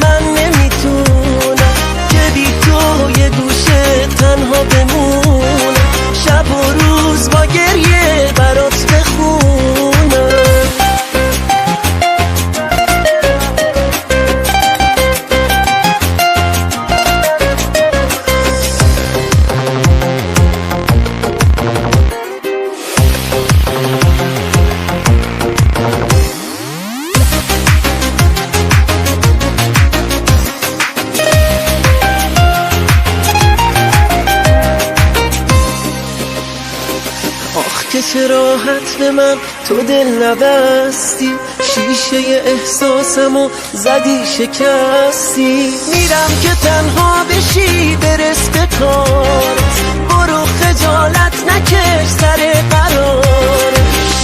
من نمیتونم که بی تو یه گوشه تنها بمونم، شب و روز با گریه برات بخونم. که چه راحت به من تو دل نبستی، شیشه احساسمو زدی شکستی. میرم که تنها بشی برس به کارت، برو خجالت نکش سر قرارت.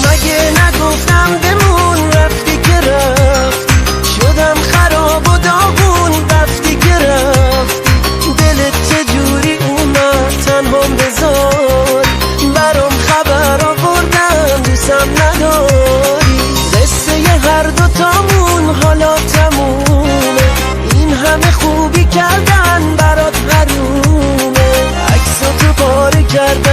مگه نگفتم بمون رفتی که رفتی، شدم خراب و داغون رفتی که رفتی. دلت چجوری اومد تنهام بذاری، برام خبر آوردم دوستم نداری. قصه هر دوتامون حالا تمومه، این همه خوبی کردن برات حرومه. عکساتو پاره کردن